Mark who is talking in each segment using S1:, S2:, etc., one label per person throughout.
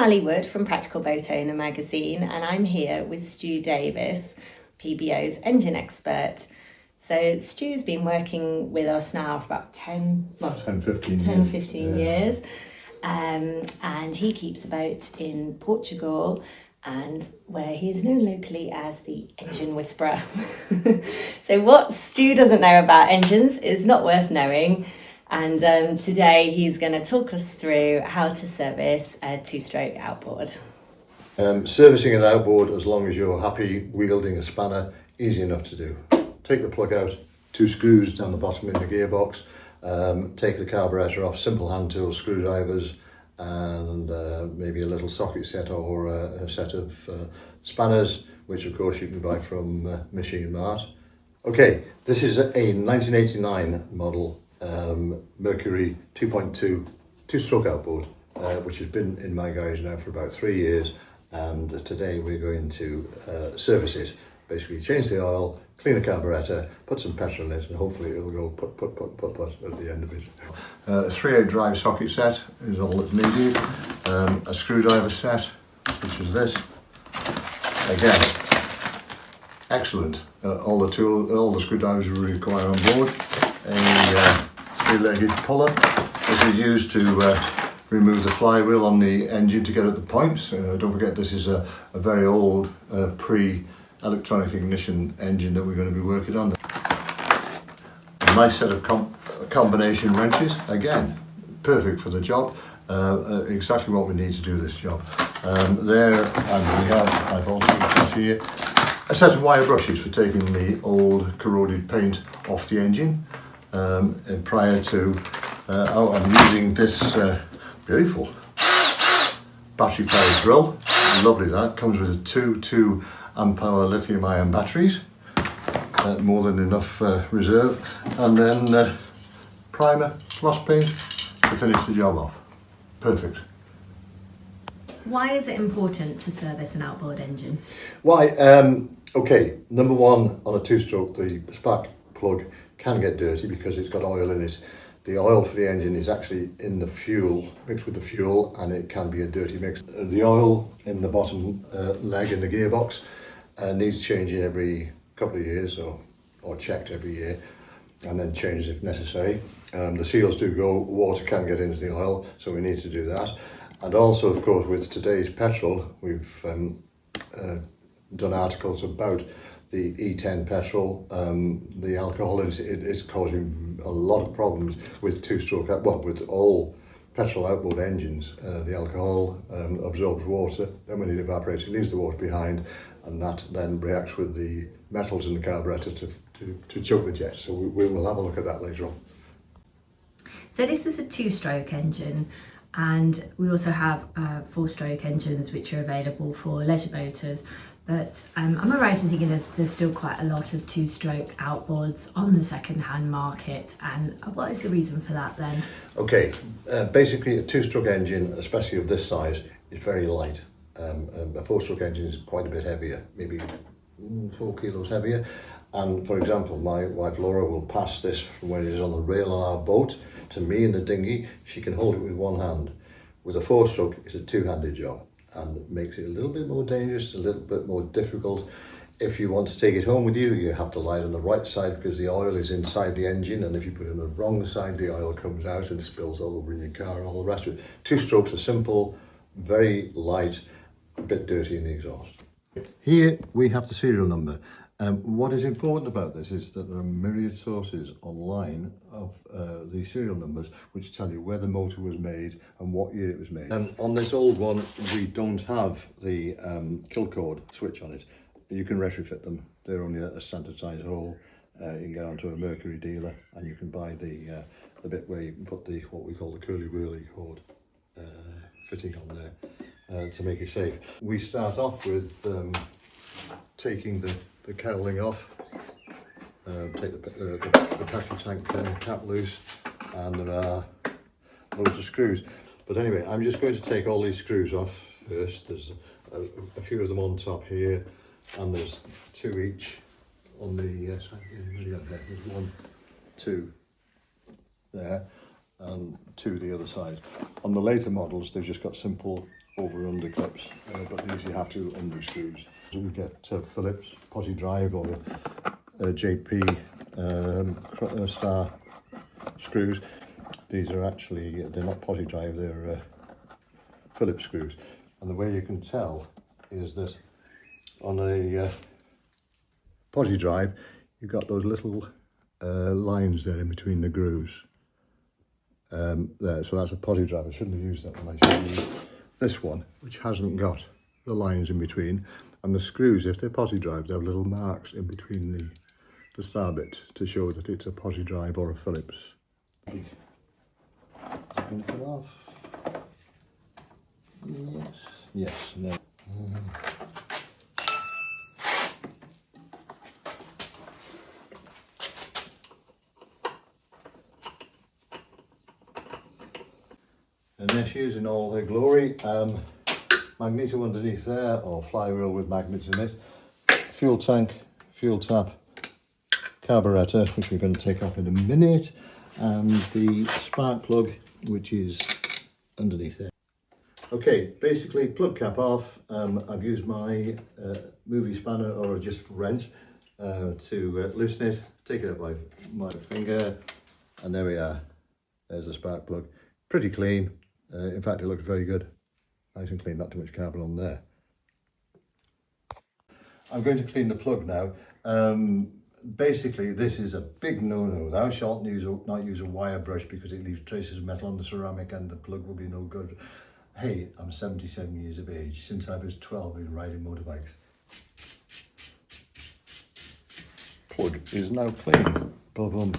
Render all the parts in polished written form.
S1: Ali Wood from Practical Boat Owner magazine, and I'm here with Stu Davies, PBO's engine expert. So Stu's been working with us now for about 15 years. And he keeps a boat in Portugal, and where he is known locally as the engine whisperer. So what Stu doesn't know about engines is not worth knowing. And today he's going to talk us through how to service a two-stroke outboard.
S2: Servicing an outboard, as long as you're happy wielding a spanner, easy enough to do. Take the plug out, 2 screws down the bottom in the gearbox, take the carburetor off, simple hand tools, screwdrivers, and maybe a little socket set or a set of spanners, which of course you can buy from Machine Mart. Okay, this is a 1989 model Mercury 2.2 two-stroke outboard, which has been in my garage now for about 3 years, and today we're going to service it. Basically change the oil, clean the carburetor, put some petrol in it, and hopefully it'll go put at the end of it. A 3/8 drive socket set is all that's needed. A screwdriver set, which is this. Again, excellent. All the screwdrivers we require on board. A 3-legged puller. This is used to remove the flywheel on the engine to get at the points. Don't forget, this is a very old pre-electronic ignition engine that we're going to be working on. A nice set of combination wrenches, again, perfect for the job. Exactly what we need to do this job. I've also got here a set of wire brushes for taking the old corroded paint off the engine. And prior to, I'm using this beautiful battery powered drill. Lovely, that comes with 2 2-amp-hour lithium-ion batteries, more than enough reserve, and then primer, gloss paint to finish the job off. Perfect.
S1: Why is it important to service an outboard engine?
S2: Why? Okay, number one, on a two-stroke, the spark plug can get dirty because it's got oil in it. The oil for the engine is actually in the fuel, mixed with the fuel, and it can be a dirty mix. The oil in the bottom leg in the gearbox needs changing every couple of years, or checked every year, and then changed if necessary. The seals do go, water can get into the oil, so we need to do that. And also, of course, with today's petrol, we've done articles about the E10 petrol. The alcohol is causing a lot of problems with with all petrol outboard engines. The alcohol absorbs water, then when it evaporates, it leaves the water behind, and that then reacts with the metals in the carburetor to choke the jets. So we will have a look at that later on.
S1: So this is a two-stroke engine, and we also have 4-stroke engines which are available for leisure boaters. But am I right in thinking there's still quite a lot of two-stroke outboards on the second-hand market, and what is the reason for that then? Okay,
S2: basically a two-stroke engine, especially of this size, is very light. A 4-stroke engine is quite a bit heavier, maybe 4 kilos heavier. And for example, my wife Laura will pass this from when it is on the rail on our boat to me in the dinghy. She can hold it with one hand. With a 4-stroke, it's a two-handed job, and it makes it a little bit more dangerous, a little bit more difficult. If you want to take it home with you, you have to lie on the right side because the oil is inside the engine, and if you put it on the wrong side, the oil comes out and spills all over in your car and all the rest of it. 2 strokes are simple, very light, a bit dirty in the exhaust. Here we have the serial number. What is important about this is that there are myriad sources online of the serial numbers which tell you where the motor was made and what year it was made. On this old one, we don't have the kill cord switch on it. You can retrofit them. They're only a standard size hole. You can get onto a Mercury dealer and you can buy the bit where you can put the what we call the curly-whirly cord fitting on there to make it safe. We start off with taking the cowling off, take the petrol tank cap loose, and there are loads of screws. But anyway, I'm just going to take all these screws off first. There's a few of them on top here, and there's 2 each on the side. There's 1, 2 there, and 2 the other side. On the later models, they've just got simple over under clips, but these you have to undo screws. So we get Phillips potty drive or JP star screws. These are actually, they're not potty drive, they're Phillips screws. And the way you can tell is that on a potty drive, you've got those little lines there in between the grooves. There, so that's a potty drive. I shouldn't have used that one. I should have used this one, which hasn't got the lines in between. And the screws, if they're potty drives, they have little marks in between the star bits to show that it's a potty drive or a Phillips. Come off. Yes, yes, no. And there she is in all her glory. Magneto underneath there, or flywheel with magnets in it. Fuel tank, fuel tap, carburetor, which we're going to take off in a minute, and the spark plug, which is underneath there. Okay, basically plug cap off. I've used my movie spanner or just wrench to loosen it, take it up by my finger, and there we are. There's the spark plug. Pretty clean. In fact, it looks very good. Nice and clean, not too much carbon on there. I'm going to clean the plug now. Basically, this is a big no-no. Thou shalt not use a wire brush because it leaves traces of metal on the ceramic and the plug will be no good. Hey, I'm 77 years of age. Since I was 12, I've been riding motorbikes. Plug is now clean. Boom.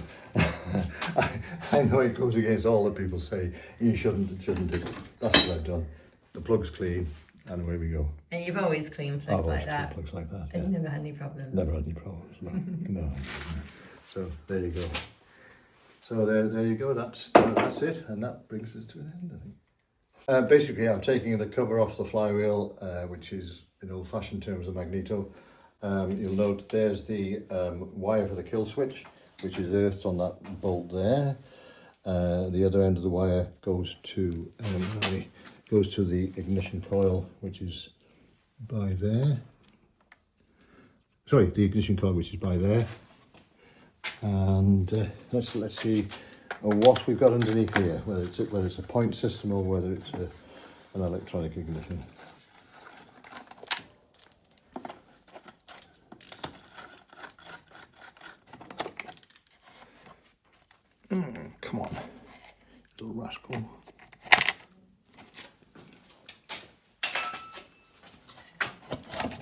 S2: I know it goes against all that people say. You shouldn't do. That's what I've done. The plug's clean, and away we go.
S1: And you've always cleaned plugs like that?
S2: Plugs like that,
S1: and you never had any problems?
S2: Never had any problems, no. No. So there you go. So there you go. That's it, and that brings us to an end, I think. Basically, I'm taking the cover off the flywheel, which is in old-fashioned terms a magneto. You'll note there's the wire for the kill switch, which is earthed on that bolt there. The other end of the wire goes to the ignition coil, which is by there. Sorry, the ignition coil, which is by there. And let's see what we've got underneath here, whether it's a point system or whether it's an electronic ignition. Come on, little rascal.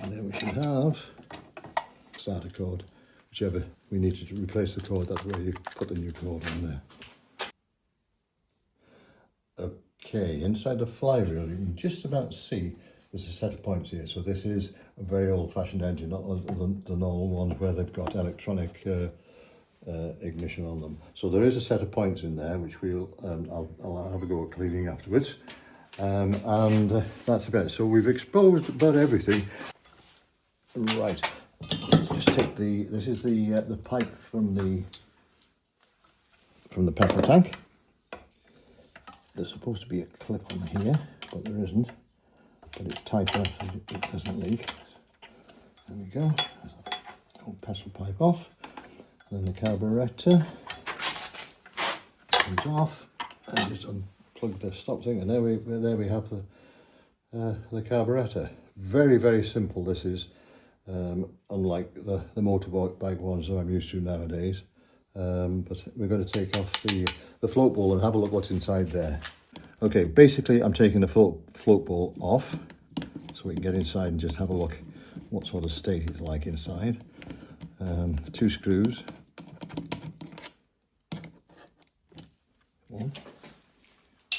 S2: And then we should have starter cord, whichever we need to replace the cord, that's where you put the new cord on there. Okay, inside the flywheel you can just about see there's a set of points here. So this is a very old-fashioned engine, not the normal ones where they've got electronic ignition on them. So there is a set of points in there which I'll have a go at cleaning afterwards, and that's about it. So we've exposed about everything. Right, just take this is the pipe from the petrol tank. There's supposed to be a clip on here, but there isn't, but it's tight enough so it doesn't leak. There we go. Old petrol pipe off. Then the carburetor comes off, and just unplug the stop thing, and there we have the carburetor. Very, very simple. This is unlike the motorbike ones that I'm used to nowadays. But we're going to take off the float ball and have a look what's inside there. Okay, basically I'm taking the float ball off so we can get inside and just have a look what sort of state it's like inside. 2 screws.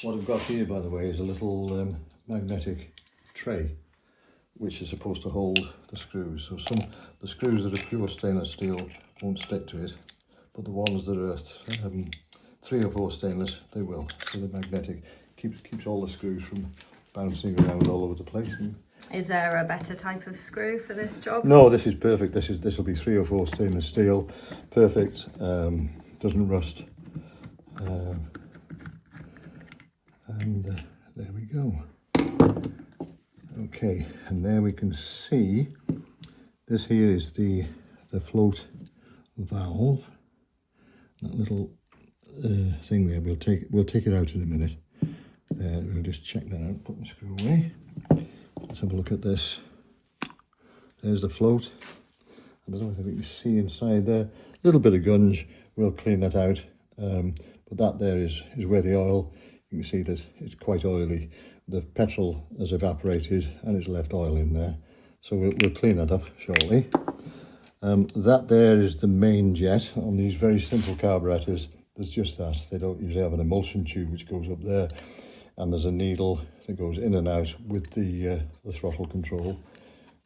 S2: What I've got here, by the way, is a little magnetic tray which is supposed to hold the screws. So the screws that are pure stainless steel won't stick to it, but the ones that are 3 or 4 stainless, they will. So the magnetic keeps all the screws from bouncing around all over the place.
S1: Is there a better type of screw for this job?
S2: No, this is perfect. This will be 3 or 4 stainless steel, perfect. Doesn't rust. And there we go. Okay, and there we can see this here is the float valve. That little thing there, we'll take it out in a minute. We'll just check that out, put the screw away. Let's have a look at this. There's the float. I don't know if you can see inside there. A little bit of gunge, we'll clean that out. But that there is where the oil, you can see that it's quite oily. The petrol has evaporated and it's left oil in there. So we'll clean that up shortly. That there is the main jet. On these very simple carburetors, there's just that. They don't usually have an emulsion tube which goes up there. And there's a needle that goes in and out with the throttle control,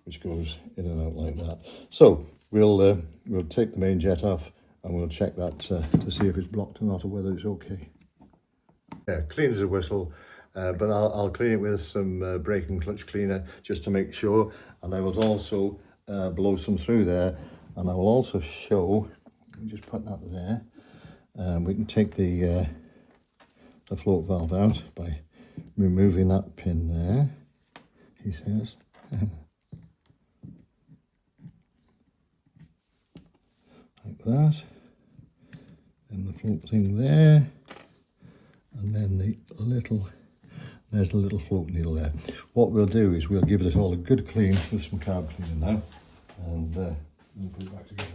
S2: which goes in and out like that. So we'll take the main jet off and we'll check that to see if it's blocked or not, or whether it's okay. Yeah, clean as a whistle, but I'll clean it with some brake and clutch cleaner just to make sure. And I will also blow some through there, and I will also show. Let me just put that there. We can take the float valve out by removing that pin there, he says. Like that. And the float thing there. And then there's the little float needle there. What we'll do is we'll give this all a good clean with some carb cleaner now. And we'll put it back together.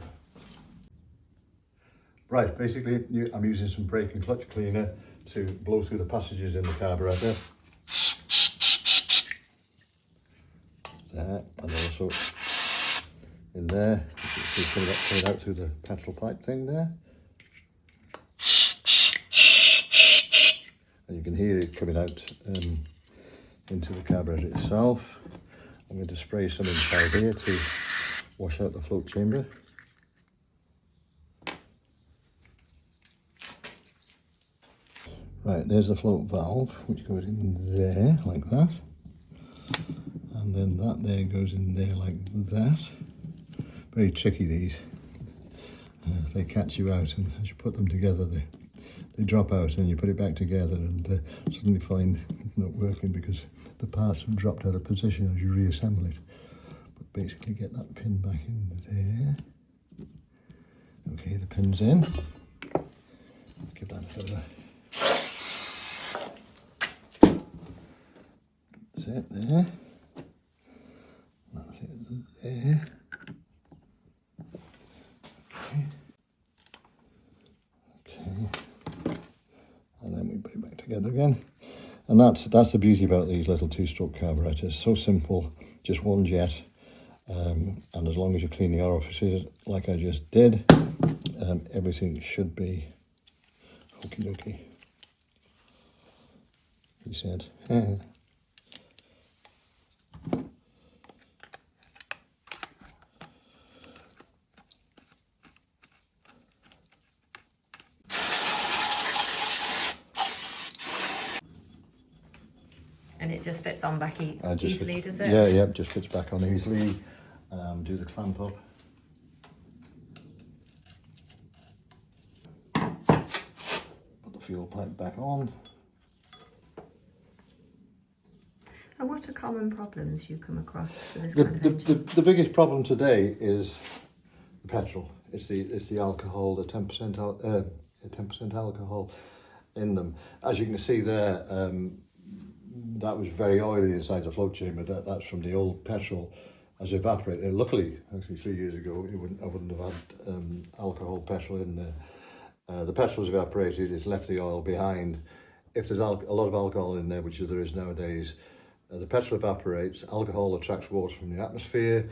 S2: Right, basically I'm using some brake and clutch cleaner to blow through the passages in the carburetor. There, and also in there, you can see some of that coming out through the petrol pipe thing there. And you can hear it coming out into the carburetor itself. I'm going to spray some inside here to wash out the float chamber. Right, there's the float valve, which goes in there like that. And then that there goes in there like that. Very tricky, these. They catch you out, and as you put them together, they drop out, and you put it back together and suddenly find it's not working because the parts have dropped out of position as you reassemble it. But basically get that pin back in there. Okay, the pin's in. Give that a bit of a... That's it there. That's it there. And then we put it back together again. And that's the beauty about these little two-stroke carburetors. So simple, just one jet. And as long as you clean the orifices like I just did, everything should be okie dokie. He said.
S1: And it just fits on back easily, does it?
S2: Yeah, just fits back on easily. Do the clamp up. Put the fuel pipe back on.
S1: And what are common problems you come across for this kind of engine?
S2: The biggest problem today is the petrol. It's the alcohol, the 10% 10% alcohol in them. As you can see there, that was very oily inside the float chamber. That's from the old petrol has evaporated. And luckily, actually 3 years ago, I wouldn't have had alcohol petrol in there. The petrol's evaporated, it's left the oil behind. If there's a lot of alcohol in there, which there is nowadays, the petrol evaporates, alcohol attracts water from the atmosphere,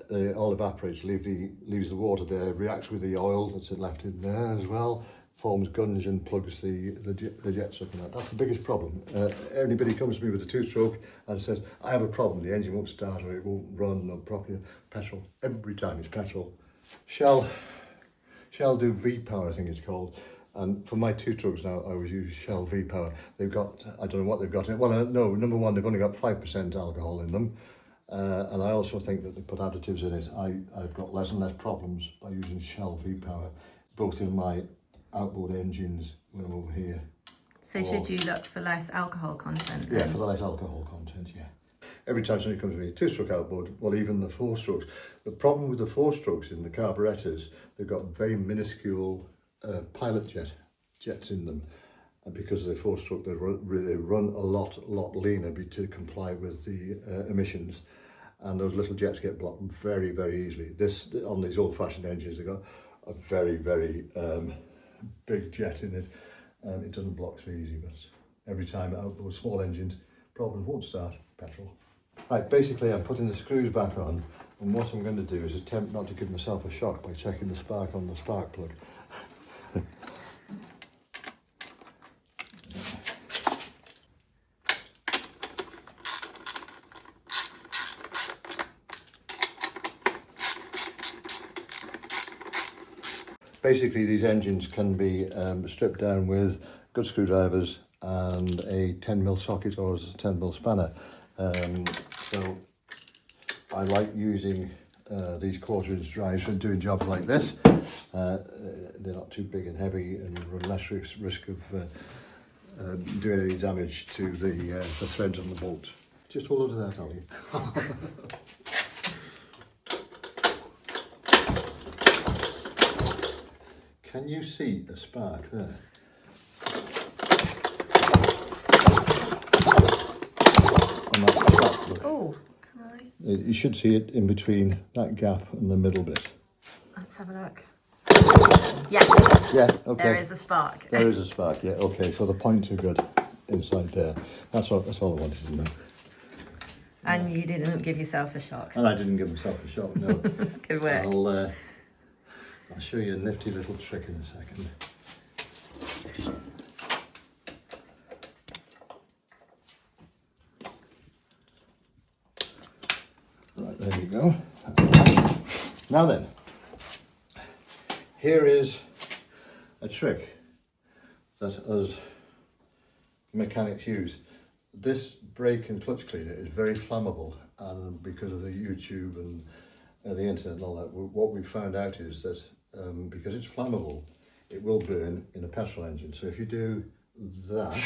S2: the oil evaporates, leaves the water there, reacts with the oil that's left in there as well, forms gunge and plugs the jets up and that. That's the biggest problem. Anybody comes to me with a two-stroke and says, I have a problem, the engine won't start or it won't run or properly. Petrol, every time it's petrol. Shell do V-Power, I think it's called. And for my two-strokes now, I always use Shell V-Power. They've got, I don't know what they've got in it. Well, no, number one, they've only got 5% alcohol in them. And I also think that they put additives in it. I've got less and less problems by using Shell V-Power, both in my outboard engines when I'm over here.
S1: So should you look for less alcohol content then?
S2: Yeah, for the less alcohol content, yeah. every time somebody comes to me, 2-stroke outboard, well, even the 4 strokes. The problem with the 4 strokes in the carburetors, they've got very minuscule pilot jets in them. And because of the 4-stroke, they run a lot leaner to comply with the emissions. And those little jets get blocked very, very easily. On these old-fashioned engines, they've got a very, very big jet in it, and it doesn't block so easy. But every time outboard small engines, problems won't start, petrol. Right, basically I'm putting the screws back on, and what I'm going to do is attempt not to give myself a shock by checking the spark on the spark plug. Basically, these engines can be stripped down with good screwdrivers and a 10mm socket or a 10mm spanner. So I like using these 1/4" drives when doing jobs like this. They're not too big and heavy and run less risk of doing any damage to the threads on the bolts. Just hold on to that, Ollie. Can you see a spark there? On that spark plug.
S1: Oh, can I?
S2: You should see it in between that gap and the middle bit.
S1: Let's have a look. Yes.
S2: Yeah, okay.
S1: There is a spark.
S2: There is a spark, yeah, okay. So the points are good inside there. That's all I wanted to know.
S1: And you didn't give yourself a shock.
S2: And I didn't give myself a shock, no.
S1: Good work.
S2: I'll show you a nifty little trick in a second. Right, there you go. Now then, here is a trick that us mechanics use. This brake and clutch cleaner is very flammable, and because of the YouTube and the internet and all that, what we've found out is that because it's flammable, it will burn in a petrol engine. So if you do that,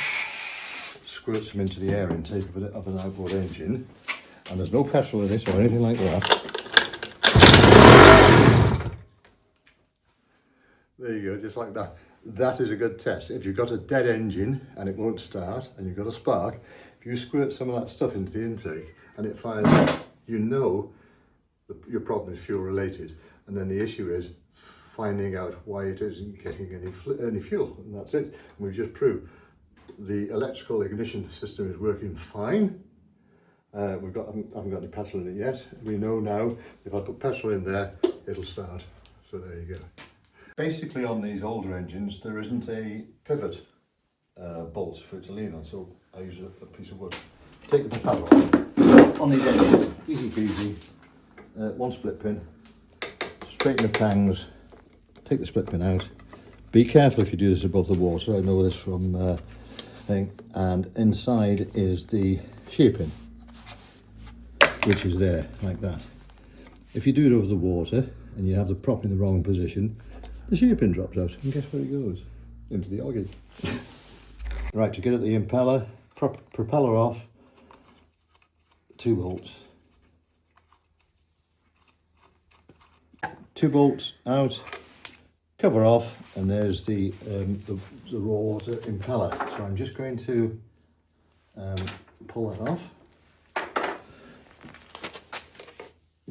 S2: squirt some into the air intake of an outboard engine, and there's no petrol in it or anything like that, there you go, just like that. That is a good test. If you've got a dead engine and it won't start and you've got a spark, if you squirt some of that stuff into the intake and it fires up, you know your problem is fuel related, and then the issue is finding out why it isn't getting any fuel, and that's it. And we've just proved the electrical ignition system is working fine. I haven't got any petrol in it yet. We know now if I put petrol in there, it'll start. So there you go. Basically, on these older engines, there isn't a pivot bolt for it to lean on, so I use a piece of wood. Take the propeller off. On these engines, easy peasy. One split pin, straighten the tangs, take the split pin out. Be careful if you do this above the water, I know this from thing. And inside is the shear pin, which is there, like that. If you do it over the water and you have the prop in the wrong position, the shear pin drops out, and guess where it goes? Into the oggy. Right, to get at the impeller, propeller off, 2 bolts. 2 bolts out, cover off, and there's the raw water impeller. So I'm just going to pull that off.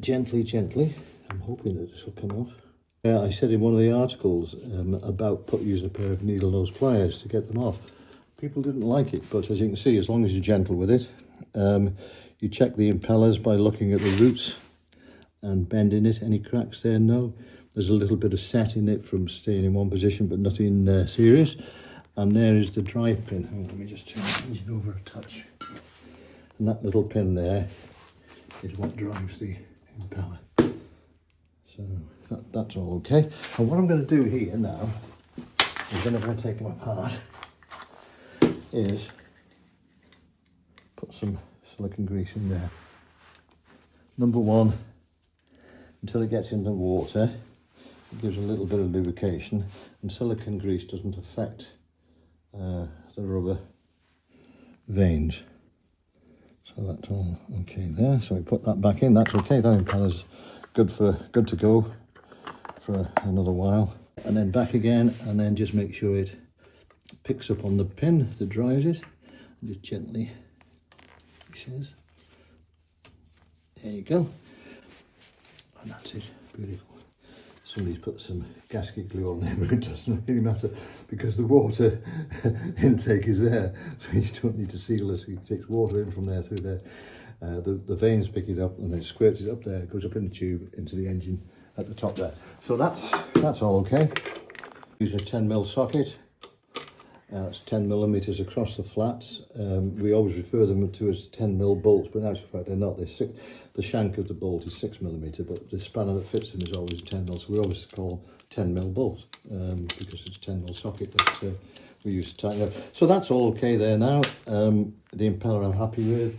S2: Gently. I'm hoping that this will come off. I said in one of the articles about using a pair of needle nose pliers to get them off. People didn't like it, but as you can see, as long as you're gentle with it, you check the impellers by looking at the roots and bending it. Any cracks there? No. There's a little bit of set in it from staying in one position, but nothing serious. And there is the drive pin. Hang on, let me just turn the engine over a touch. And that little pin there is what drives the impeller. So that's all okay. And what I'm going to do here now is, then I'm going to take them apart, is put some silicone grease in there. Number 1, until it gets into water, it gives a little bit of lubrication, and silicone grease doesn't affect the rubber veins. So that's all okay there. So we put that back in. That's okay. That impeller's good to go for another while. And then back again, and then just make sure it picks up on the pin that drives it. And just gently, he says. There you go. And that's it. Beautiful. Somebody's put some gasket glue on there, but it doesn't really matter because the water intake is there, so you don't need to seal this. It takes water in from there through there. The vanes pick it up and then squirts it up there. It goes up in the tube into the engine at the top there. So that's all okay. Using a 10mm socket. It's 10mm across the flats. We always refer them to as 10mm bolts, but in actual fact they're not. The shank of the bolt is 6mm, but the spanner that fits them is always 10mm. So we always call 10mm bolts because it's a 10mm socket that we use to tighten up. So that's all okay there now. The impeller I'm happy with.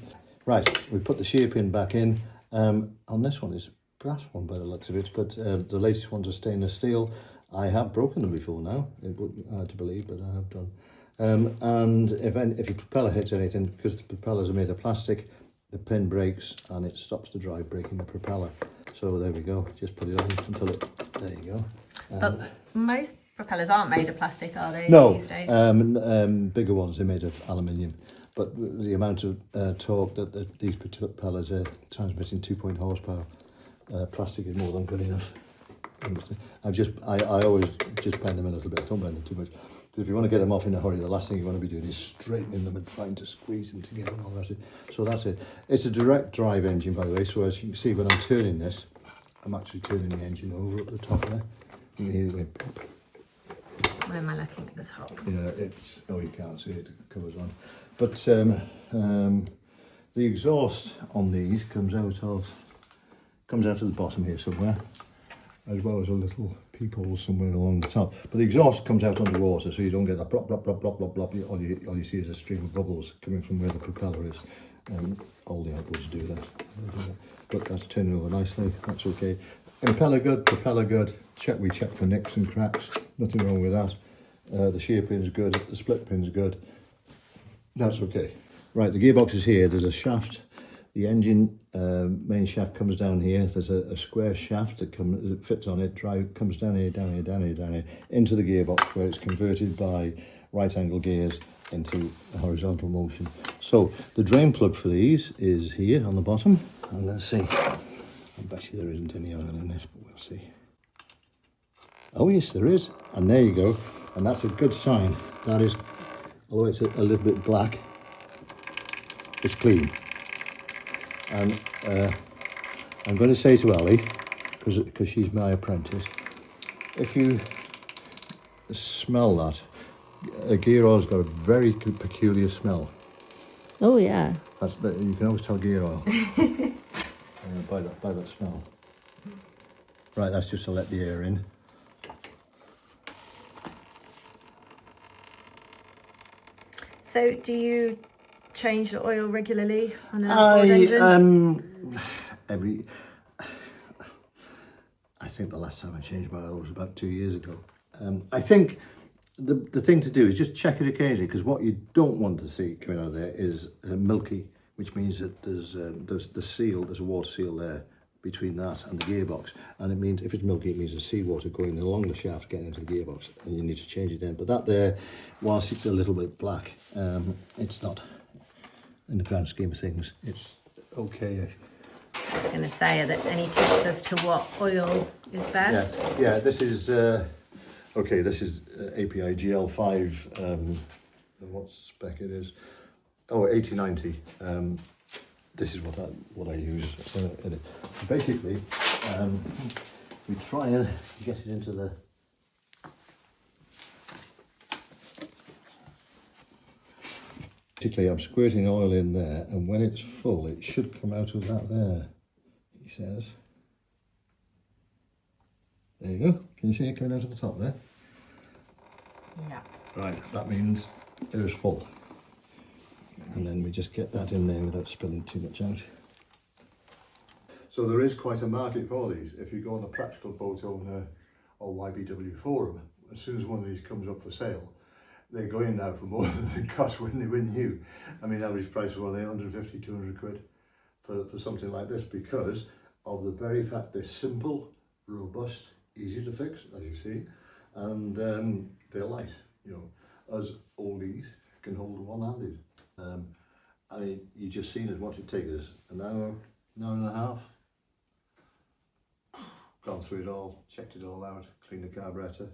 S2: Right, we put the shear pin back in. On this one is a brass one by the looks of it, but the latest ones are stainless steel. I have broken them before now. It would be hard to believe, but I have done. And if your propeller hits anything, because the propellers are made of plastic, the pin breaks and it stops the drive breaking the propeller. So there we go. Just put it on until it. There you go.
S1: But most propellers aren't made of plastic, are they?
S2: No,
S1: These days?
S2: bigger ones are made of aluminium. But the amount of torque that these propellers are transmitting, 2 horsepower, plastic is more than good enough. I always just bend them a little bit. Don't bend them too much. Because if you want to get them off in a hurry, the last thing you want to be doing is straightening them and trying to squeeze them together and all the rest of it. So that's it. It's a direct drive engine, by the way. So as you can see, when I'm turning this, I'm actually turning the engine over up the top there. And here it goes.
S1: Where am I looking at this hole?
S2: Yeah, it's, oh, you can't see it, it covers on. But the exhaust on these comes out of the bottom here somewhere, as well as a little peephole somewhere along the top. But the exhaust comes out underwater, so you don't get that plop, plop, plop, plop, plop, plop. All you see is a stream of bubbles coming from where the propeller is. All the outboards do that. But that's turning over nicely, that's okay. Impeller good, propeller good. We check for nicks and cracks, nothing wrong with that. The shear pin's good, the split pin's good. That's okay. Right, the gearbox is here. There's a shaft. The engine main shaft comes down here. There's a square shaft that fits on it. Comes down here, down here, down here, down here, into the gearbox where it's converted by right angle gears into a horizontal motion. So the drain plug for these is here on the bottom. I'm going to see. I bet you there isn't any oil in this, but we'll see. Oh yes, there is. And there you go. And that's a good sign. That is, although it's a little bit black, it's clean. And I'm going to say to Ellie, because she's my apprentice, if you smell that, a gear oil's got a very peculiar smell.
S1: Oh yeah.
S2: You can always tell gear oil by that smell. Right, that's just to let the air in.
S1: So do you change the oil regularly on an outboard engine?
S2: I think the last time I changed my oil was about 2 years ago. I think the thing to do is just check it occasionally, because what you don't want to see coming out of there is milky, which means that there's a water seal there between that and the gearbox, and it means if it's milky, it means there's seawater going along the shaft getting into the gearbox, and you need to change it then. But that there, whilst it's a little bit black, it's not, in the grand scheme of things, it's okay.
S1: I was going to say, are there any tips as to what oil is best?
S2: Yeah, this is okay. This is API GL5. What spec it is? Oh, 8090. This is what I use in it. Basically, we try and get it into the. Basically, I'm squirting oil in there, and when it's full, it should come out of that there, he says. There you go. Can you see it coming out of the top there?
S1: Yeah.
S2: Right, that means it is full. And then we just get that in there without spilling too much out. So there is quite a market for these. If you go on the Practical Boat Owner or YBW forum, as soon as one of these comes up for sale, they're going now for more than they cost when they were new. I mean, average price was 150, 200 quid for something like this, because of the very fact they're simple, robust, easy to fix, as you see, and they're light. You know, us oldies can hold one-handed. I mean, you just seen as what it takes us an hour and a half. Gone through it all, checked it all out, cleaned the carburetor,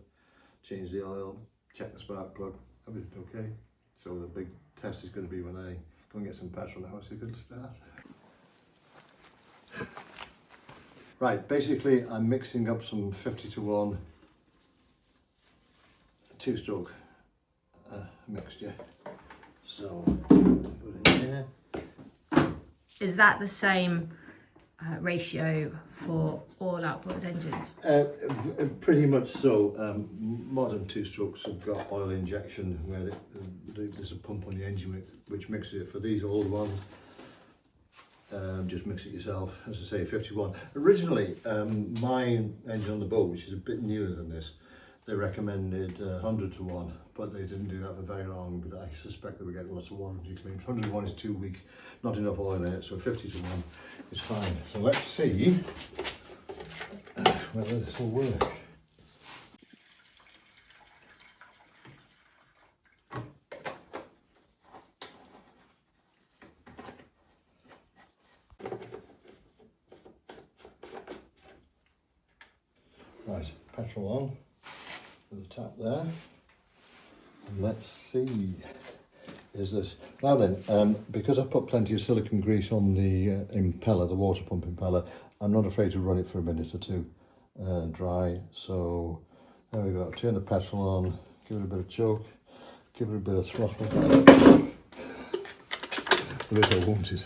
S2: changed the oil, checked the spark plug, everything okay. So the big test is going to be when I go and get some petrol now, so it'll start. Right, basically I'm mixing up some 50-to-1 two-stroke mixture. So put it in here.
S1: Is that the same ratio for all outboard engines?
S2: Pretty much so. Modern two-strokes have got oil injection where there's a pump on the engine which mixes it. For these old ones, just mix it yourself. As I say, 51. Originally, my engine on the boat, which is a bit newer than this, they recommended 100-to-1, but they didn't do that for very long. I suspect they were getting lots of warranty claims. 100-to-1 is too weak, not enough oil in it, so 50-to-1 is fine. So let's see whether this will work. Right, petrol on. The tap there, and let's see, is this, now then, because I've put plenty of silicone grease on the impeller, the water pump impeller, I'm not afraid to run it for a minute or two dry. So there we go, turn the petrol on, give it a bit of choke, give it a bit of throttle, a little, won't it?